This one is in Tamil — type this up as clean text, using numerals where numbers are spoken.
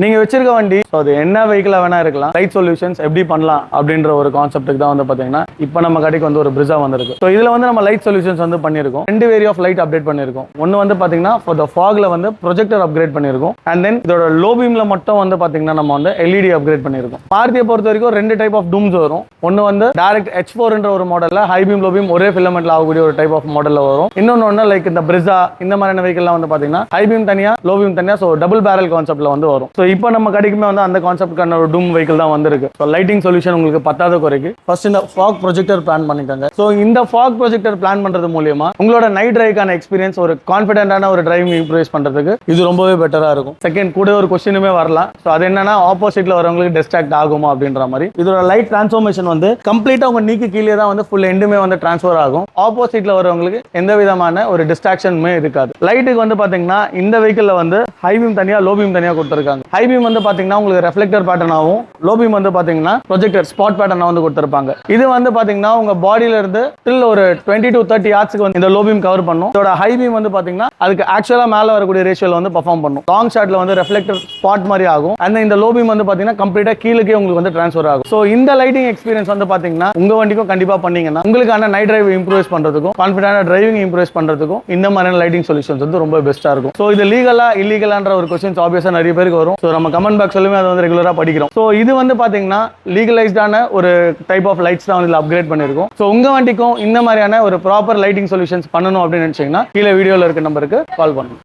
நீங்க வச்சிருக்க வண்டி அது என்ன வெஹிக்கிளா வேணா இருக்கலாம், லைட் சொல்யூஷன்ஸ் எப்படி பண்ணலாம் அப்படின்ற ஒரு கான்செப்ட்டுக்கு தான் வந்து பாத்தீங்கன்னா இப்போ நம்ம கடைக்கு வந்து ஒரு பிரிசா வந்திருக்கு. ஸோ இதுல வந்து நம்ம லைட் சொல்யூஷன்ஸ் வந்து பண்ணிருக்கோம். 2 வேரி ஆஃப் லைட் அப்டேட் பண்ணிருக்கோம். ஒன்னு வந்து பாத்தீங்கன்னா ஃபார் த ஃபாக்ல வந்து ப்ரொஜெக்டர் அப்கிரேட் பண்ணிருக்கோம். அண்ட் தென் இதோட லோ பீம்ல மட்டும் வந்து பாத்தீங்கன்னா நம்ம வந்து எல்இடி அப்கிரேட் பண்ணிருக்கோம். மாருதியை பொறுத்த வரைக்கும் 2 டைப் ஆஃப் டூம்ஸ் வரும். ஒன்னு வந்து டைரக்ட் H4 என்ற ஒரு மாடல்ல ஹை பீம் லோ பீம் ஒரே ஃபிலமெண்ட்ல ஆகக்கூடிய ஒரு டைப் ஆஃப் மாடல்ல வரும். இன்னொன்னு லைக் இந்த பிரிசா இந்த மாதிரியான வெஹிக்கிள்லாம் வந்து பாத்தீங்கன்னா ஹை பீம் தனியா லோ பீம் தனியா, ஸோ டபுள் பேரல் கான்செப்ட்ல வந்து வரும். ஸோ இப்போ நம்ம கடைக்குமே வந்து அந்த கான்செப்ட்கான ஒரு டூம் வெஹிக்கிள் தான் வந்திருக்கு. ஸோ லைட்டிங் சொல்யூஷன் உங்களுக்கு பத்தாத குறைக்கு ஃபர்ஸ்ட் இந்த ஃபாக் ப்ரொஜெக்டர் பிளான் பண்ணிட்டாங்க. ஸோ இந்த ஃபாக் ப்ரொஜெக்டர் பிளான் பண்றது மூலியமா உங்களோட நைட் டிரைவ்க்கான எக்ஸ்பீரியன்ஸ் ஒரு கான்ஃபிடென்ட்டான ஒரு டிரைவிங் இம்ப்ரூவ் பண்றதுக்கு இது ரொம்பவே பெட்டரா இருக்கும். செகண்ட் கூட ஒரு கொஸ்டினுமே வரலாம். ஸோ அது என்னன்னா ஆப்போசிட்ல வரவங்களுக்கு டிஸ்ட்ராக்ட் ஆகுமா அப்படின்ற மாதிரி. இதோட லைட் டிரான்ஸ்ஃபார்மேஷன் வந்து கம்ப்ளீட்டா உங்க நீக்கு கீழே தான் வந்து ஃபுல் எண்டுமே வந்து டிரான்ஸ்ஃபர் ஆகும். ஆப்போசிட்ல வரவங்களுக்கு எந்த விதமான ஒரு டிஸ்ட்ராக்ஷனுமே இருக்காது. லைட்டுக்கு வந்து பாத்தீங்கன்னா இந்த வெஹிக்கிள்ல வந்து ஹை பீம் தனியா லோ பீம் தனியா கொடுத்திருக்காங்க. ஹை பீம் வந்து பாத்தீங்கன்னா உங்களுக்கு ரெஃப்ளெக்டர் பேட்டர்னாவும், லோ பீம் வந்து பாத்தீங்கன்னா ப்ரொஜெக்டர் ஸ்பாட் பேட்டர்னா வந்து கொடுத்திருப்பாங்க. இது வந்து பாத்தீங்கன்னா உங்க பாடியில இருந்து டில் ஒரு 20 to 30 யார்ட்ஸ்க்கு வந்து இந்த லோ பீம் கவர் பண்ணும். இதோட ஹை பீம் வந்து பாத்தீங்கன்னா அதுக்கு ஆக்சுவலா மேல வரக்கூடிய ரேஷியோல வந்து பெர்ஃபார்ம் பண்ணும். லாங் ஷாட்ல வந்து ரெஃப்ளெக்டர் ஸ்பாட் மாதிரி ஆகும். அண்ட் இந்த லோ பீம் வந்து பாத்தீங்கன்னா கம்ப்ளீட்டா கீழே உங்களுக்கு வந்து ட்ரான்ஸ்ஃபர் ஆகும். ஸோ இந்த லைட்டிங் எக்ஸ்பீரியன்ஸ் வந்து பாத்தீங்கன்னா உங்க வண்டிக்கும் கண்டிப்பா பண்ணீங்கன்னா உங்களுக்கான நைட் டிரைவ் இம்ப்ரூவ் பண்றதுக்கும் கான்ஃபிடென்ட்டா டிரைவிங் இம்ப்ரூவ் பண்றதுக்கும் இந்த மாதிரியான லைட்டிங் சொல்யூஷன்ஸ் வந்து ரொம்ப பெஸ்டா இருக்கும். ஸோ இது லீகலா இல்லீகலான்ற ஒரு கொஸ்டின்ஸ் ஆப்வியஸா நிறைய பேருக்கு வரும். ஸோ நம்ம கமெண்ட் பாக்ஸ்லயுமே அதை வந்து ரெகுலரா படிக்கிறோம். ஸோ இது வந்து பாத்தீங்கன்னா லீகலைஸ்டான ஒரு டைப் ஆஃப் லைட்ஸ் தான் வந்து அப்கிரேட் பண்ணிருக்கோம். ஸோ உங்க வண்டிக்கும் இந்த மாதிரியான ஒரு ப்ராப்பர் லைட்டிங் சொல்யூஷன்ஸ் பண்ணணும் அப்படின்னு நினைச்சீங்கன்னா கீழே வீடியோல இருக்க நம்பருக்கு கால் பண்ணுங்க.